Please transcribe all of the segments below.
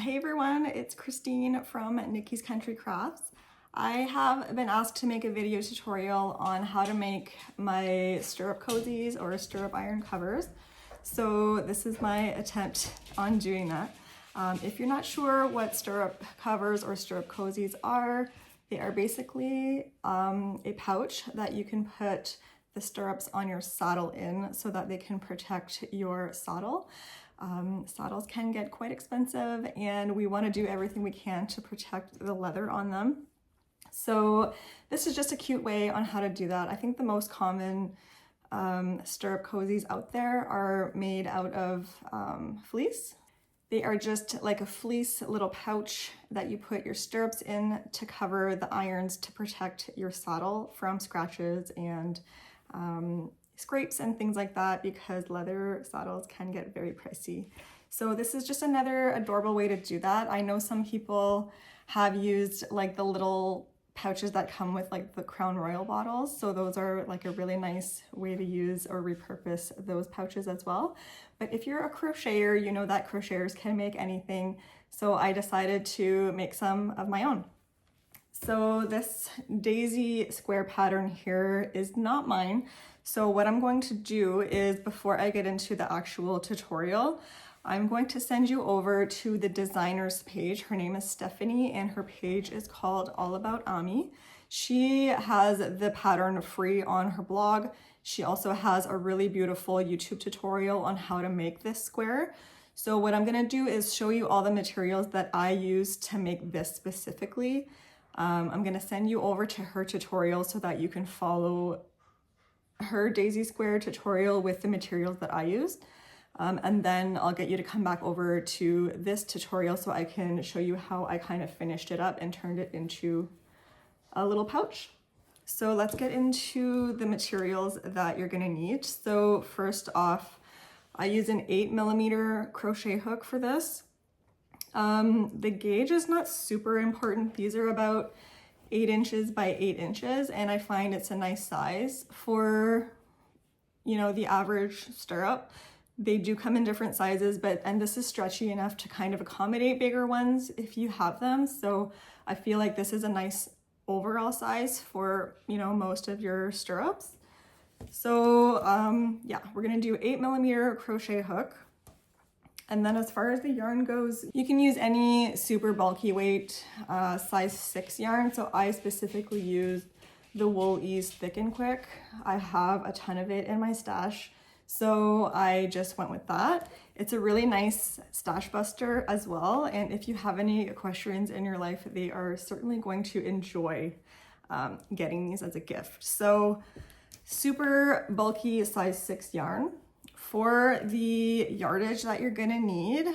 Hey everyone, it's Christine from Nikki's Country Crafts. I have been asked to make a video tutorial on how to make my stirrup cozies or stirrup iron covers. So this is my attempt on doing that. If you're not sure what stirrup covers or stirrup cozies are, they are basically a pouch that you can put the stirrups on your saddle in so that they can protect your saddle. Saddles can get quite expensive and we want to do everything we can to protect the leather on them. So this is just a cute way on how to do that. I think the most common stirrup cozies out there are made out of fleece. They are just like a fleece little pouch that you put your stirrups in to cover the irons to protect your saddle from scratches and scrapes and things like that, because leather saddles can get very pricey. So this is just another adorable way to do that. I know some people have used like the little pouches that come with like the Crown Royal bottles. So those are like a really nice way to use or repurpose those pouches as well. But if you're a crocheter, you know that crocheters can make anything. So I decided to make some of my own. So this daisy square pattern here is not mine. So what I'm going to do is, before I get into the actual tutorial, I'm going to send you over to the designer's page. Her name is Stephanie and her page is called All About Ami. She has the pattern free on her blog. She also has a really beautiful YouTube tutorial on how to make this square. So what I'm gonna do is show you all the materials that I use to make this specifically. I'm gonna send you over to her tutorial so that you can follow her daisy square tutorial with the materials that I used. And then I'll get you to come back over to this tutorial so I can show you how I kind of finished it up and turned it into a little pouch. So let's get into the materials that you're gonna need. So first off, I use an 8mm crochet hook for this. The gauge is not super important. These are about 8 inches by 8 inches, and I find it's a nice size for, you know, the average stirrup. They do come in different sizes, and this is stretchy enough to kind of accommodate bigger ones if you have them. So I feel like this is a nice overall size for, you know, most of your stirrups. So yeah, we're gonna do 8mm crochet hook. And then as far as the yarn goes, you can use any super bulky weight size 6 yarn. So I specifically use the Wool Ease Thick and Quick. I have a ton of it in my stash, so I just went with that. It's a really nice stash buster as well. And if you have any equestrians in your life, they are certainly going to enjoy getting these as a gift. So super bulky size 6 yarn. For the yardage that you're gonna need,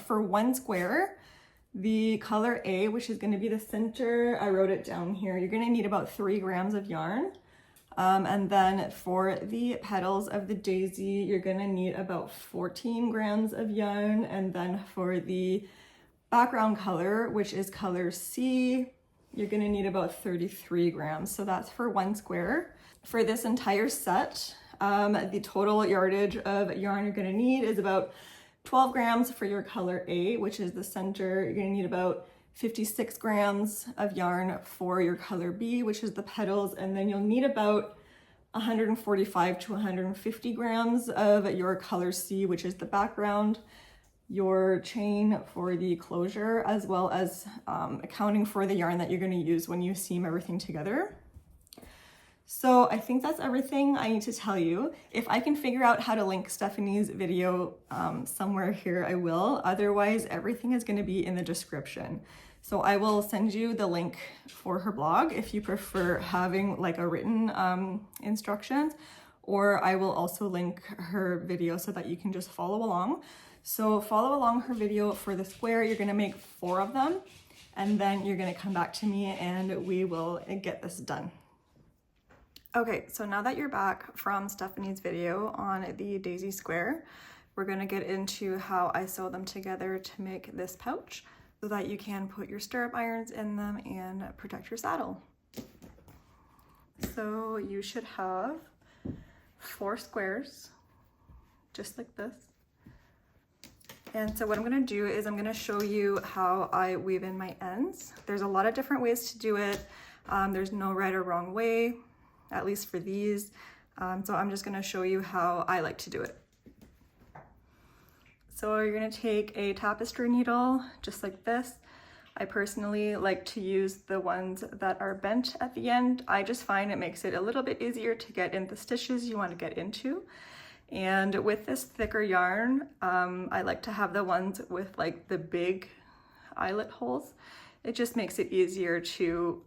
for 1 square, the color A, which is gonna be the center, I wrote it down here, you're gonna need about 3 grams of yarn. And then for the petals of the daisy, you're gonna need about 14 grams of yarn. And then for the background color, which is color C, you're gonna need about 33 grams. So that's for 1 square. For this entire set, the total yardage of yarn you're gonna need is about 12 grams for your color A, which is the center. You're gonna need about 56 grams of yarn for your color B, which is the petals, and then you'll need about 145 to 150 grams of your color C, which is the background, your chain for the closure, as well as accounting for the yarn that you're gonna use when you seam everything together. So I think that's everything I need to tell you. If I can figure out how to link Stephanie's video somewhere here, I will. Otherwise, everything is going to be in the description. So I will send you the link for her blog if you prefer having like a written instructions, or I will also link her video so that you can just follow along. So follow along her video for the square. You're going to make 4 of them, and then you're going to come back to me and we will get this done. Okay, so now that you're back from Stephanie's video on the daisy square, we're gonna get into how I sew them together to make this pouch so that you can put your stirrup irons in them and protect your saddle. So you should have 4 squares, just like this. And so what I'm gonna do is I'm gonna show you how I weave in my ends. There's a lot of different ways to do it. There's no right or wrong way, at least for these. So I'm just gonna show you how I like to do it. So you're gonna take a tapestry needle, just like this. I personally like to use the ones that are bent at the end. I just find it makes it a little bit easier to get in the stitches you want to get into. And with this thicker yarn, I like to have the ones with like the big eyelet holes. It just makes it easier to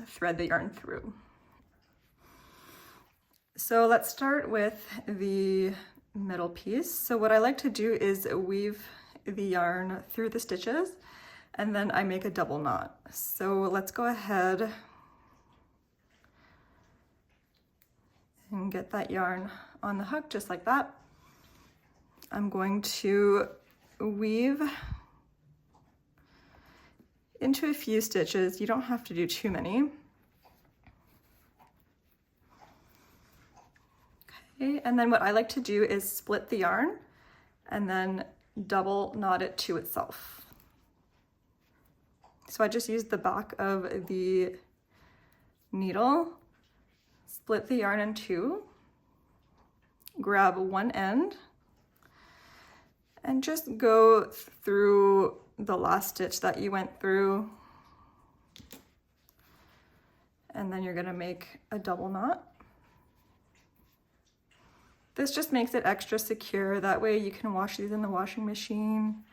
thread the yarn through. So let's start with the middle piece. So what I like to do is weave the yarn through the stitches, and then I make a double knot. So let's go ahead and get that yarn on the hook just like that. I'm going to weave into a few stitches. You don't have to do too many. Okay, and then what I like to do is split the yarn and then double knot it to itself. So I just used the back of the needle, split the yarn in two, grab one end, and just go through the last stitch that you went through. And then you're gonna make a double knot. This just makes it extra secure. That way you can wash these in the washing machine.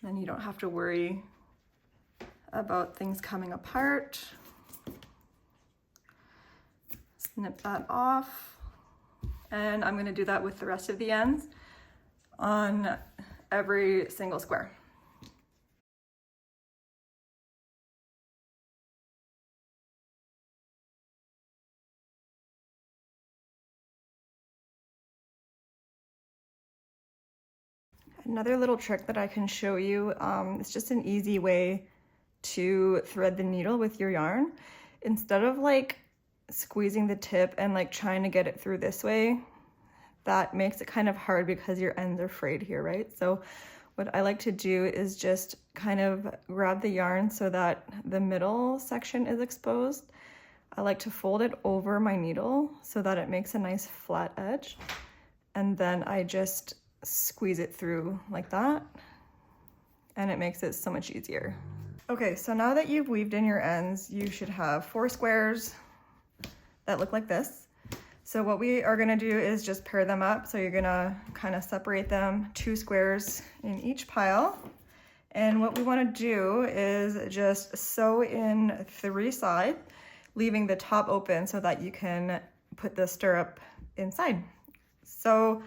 And then you don't have to worry about things coming apart. Snip that off. And I'm gonna do that with the rest of the ends on every single square. Another little trick that I can show you, it's just an easy way to thread the needle with your yarn. Instead of like squeezing the tip and like trying to get it through this way, that makes it kind of hard because your ends are frayed here, right? So what I like to do is just kind of grab the yarn so that the middle section is exposed. I like to fold it over my needle so that it makes a nice flat edge. And then I just squeeze it through like that, and it makes it so much easier. Okay, so now that you've weaved in your ends, you should have 4 squares that look like this. So what we are gonna do is just pair them up. So you're gonna kind of separate them, 2 squares in each pile. And what we wanna do is just sew in 3 sides, leaving the top open so that you can put the stirrup inside. So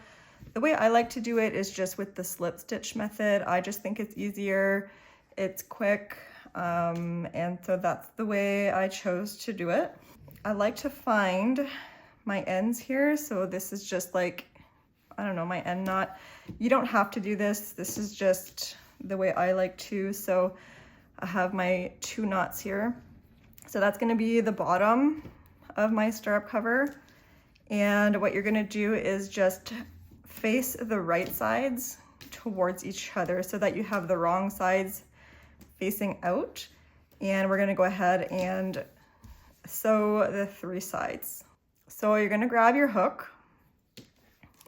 the way I like to do it is just with the slip stitch method. I just think it's easier, it's quick, and so that's the way I chose to do it. I like to find my ends here. So this is just like, I don't know, my end knot. You don't have to do this. This is just the way I like to. So I have my 2 knots here. So that's gonna be the bottom of my stirrup cover. And what you're gonna do is just face the right sides towards each other so that you have the wrong sides facing out. And we're gonna go ahead and sew the 3 sides. So you're gonna grab your hook,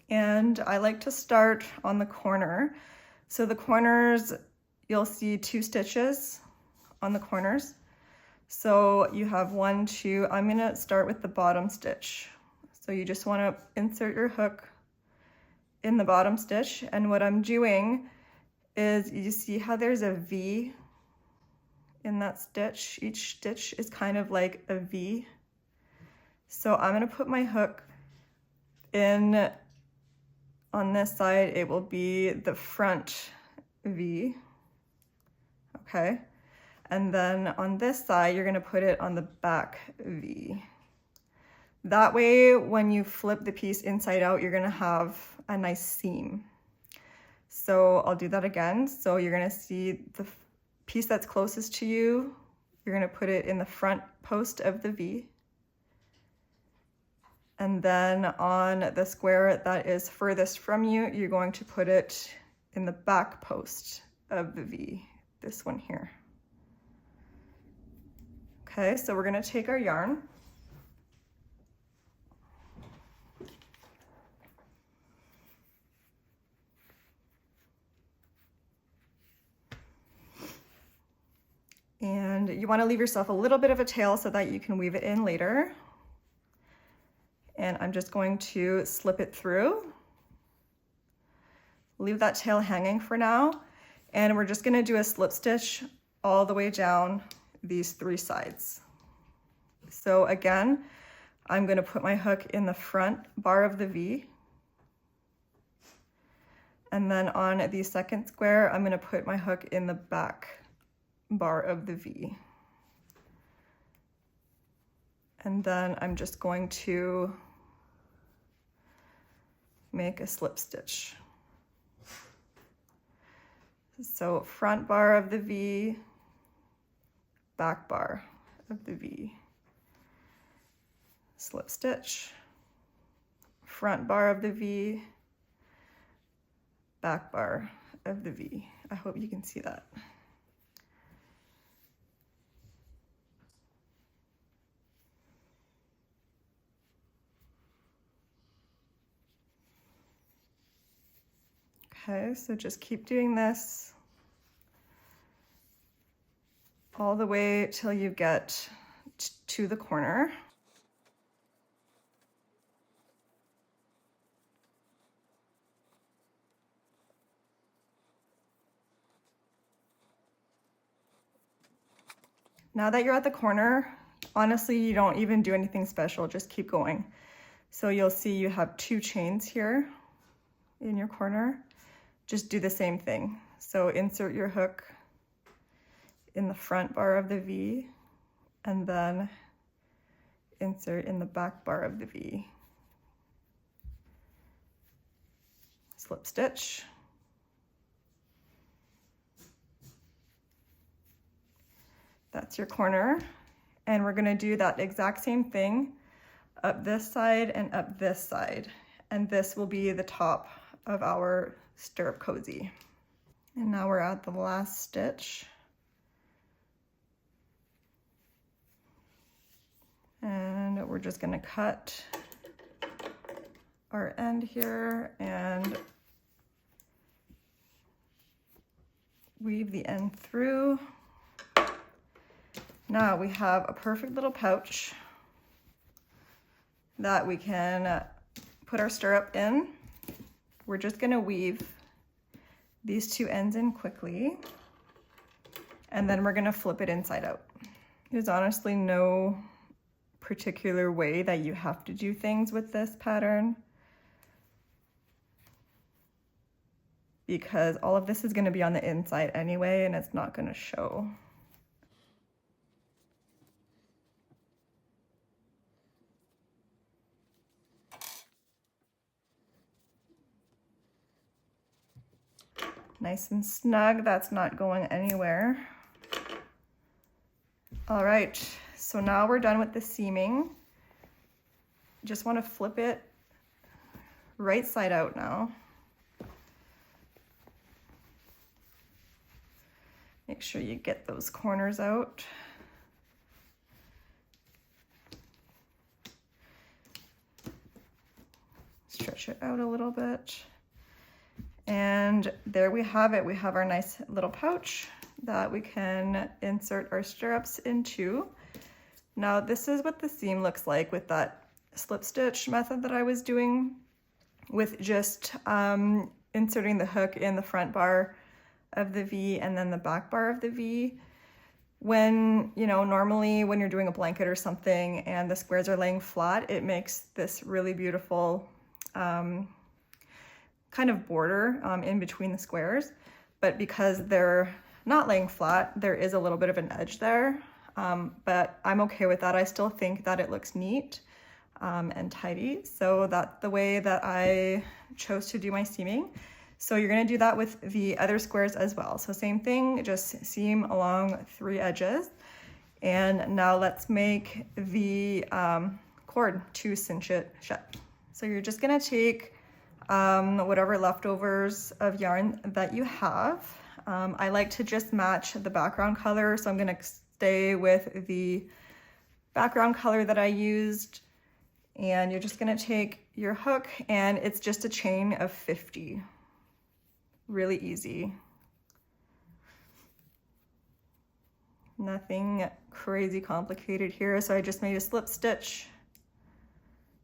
and I like to start on the corner. So the corners, you'll see 2 stitches on the corners. So you have 1, 2, I'm gonna start with the bottom stitch. So you just wanna insert your hook in the bottom stitch, and what I'm doing is, you see how there's a V in that stitch? Each stitch is kind of like a V. So I'm gonna put my hook in on this side. It will be the front V, okay? And then on this side, you're gonna put it on the back V. That way, when you flip the piece inside out, you're gonna have a nice seam. So I'll do that again. So you're gonna see the piece that's closest to you, you're gonna put it in the front post of the V. And then on the square that is furthest from you, you're going to put it in the back post of the V, this one here. Okay, so we're gonna take our yarn and you want to leave yourself a little bit of a tail so that you can weave it in later. And I'm just going to slip it through. Leave that tail hanging for now. And we're just going to do a slip stitch all the way down these 3 sides. So again, I'm going to put my hook in the front bar of the V. And then on the second square, I'm going to put my hook in the back bar of the V. And then I'm just going to make a slip stitch. So front bar of the V, back bar of the V, slip stitch, front bar of the V, back bar of the V. I hope you can see that. Okay, so just keep doing this all the way till you get to the corner. Now that you're at the corner, honestly, you don't even do anything special, just keep going. So you'll see you have 2 chains here in your corner. Just do the same thing. So insert your hook in the front bar of the V and then insert in the back bar of the V. Slip stitch. That's your corner. And we're gonna do that exact same thing up this side and up this side. And this will be the top of our stirrup cozy. And now we're at the last stitch. And we're just gonna cut our end here and weave the end through. Now we have a perfect little pouch that we can put our stirrup in. We're just gonna weave these 2 ends in quickly, and then we're gonna flip it inside out. There's honestly no particular way that you have to do things with this pattern, because all of this is gonna be on the inside anyway, and it's not gonna show. Nice and snug, that's not going anywhere. All right, so now we're done with the seaming. Just want to flip it right side out now. Make sure you get those corners out. Stretch it out a little bit. And there we have it. We have our nice little pouch that we can insert our stirrups into. Now this is what the seam looks like with that slip stitch method that I was doing, with just inserting the hook in the front bar of the V and then the back bar of the V. When, you know, normally when you're doing a blanket or something and the squares are laying flat, it makes this really beautiful kind of border in between the squares. But because they're not laying flat, there is a little bit of an edge there, but I'm okay with that. I still think that it looks neat and tidy, so that's the way that I chose to do my seaming. So you're going to do that with the other squares as well. So same thing, just seam along 3 edges. And now let's make the cord to cinch it shut. So you're just going to take whatever leftovers of yarn that you have. I like to just match the background color, so I'm gonna stay with the background color that I used, and you're just gonna take your hook, and it's just a chain of 50. Really easy. Nothing crazy complicated here, so I just made a slip stitch.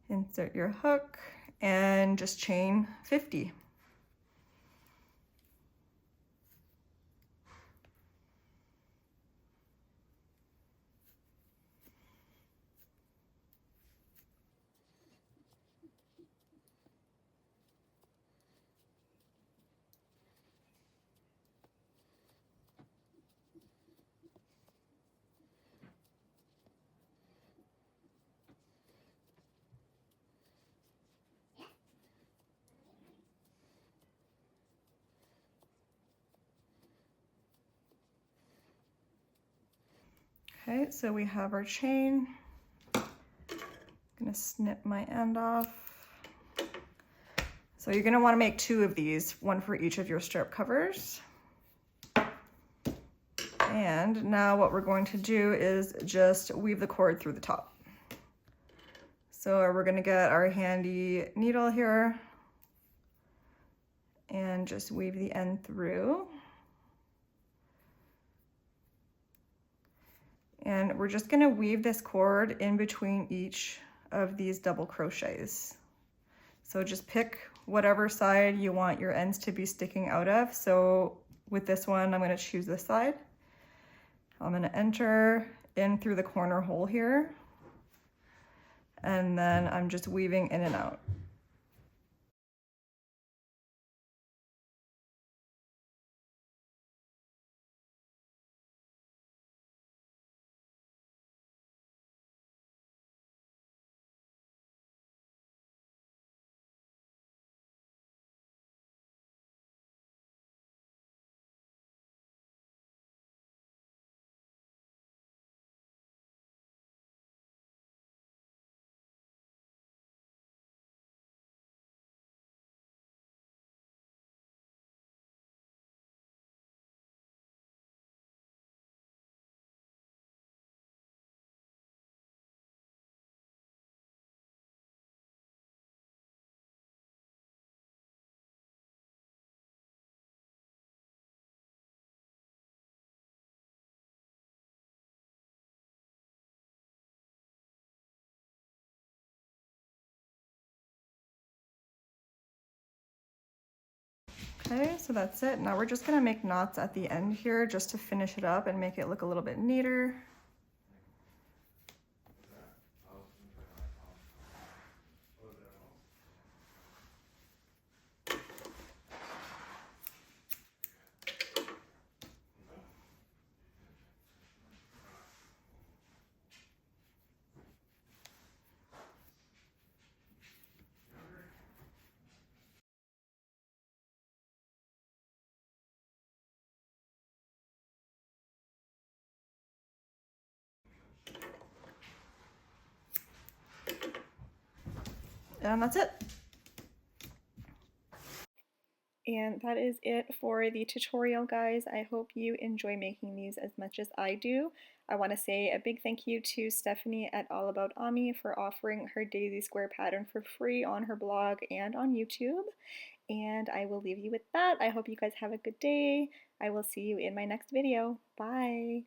Insert your hook and just chain 50. Okay, so we have our chain. I'm gonna snip my end off. So you're gonna wanna make 2 of these, one for each of your stirrup covers. And now what we're going to do is just weave the cord through the top. So we're gonna get our handy needle here and just weave the end through. And we're just gonna weave this cord in between each of these double crochets. So just pick whatever side you want your ends to be sticking out of. So with this one, I'm gonna choose this side. I'm gonna enter in through the corner hole here. And then I'm just weaving in and out. Okay, so that's it. Now we're just gonna make knots at the end here just to finish it up and make it look a little bit neater. And that's it. And that is it for the tutorial, guys. I hope you enjoy making these as much as I do. I want to say a big thank you to Stephanie at All About Ami for offering her daisy square pattern for free on her blog and on YouTube. And I will leave you with that. I hope you guys have a good day. I will see you in my next video. Bye!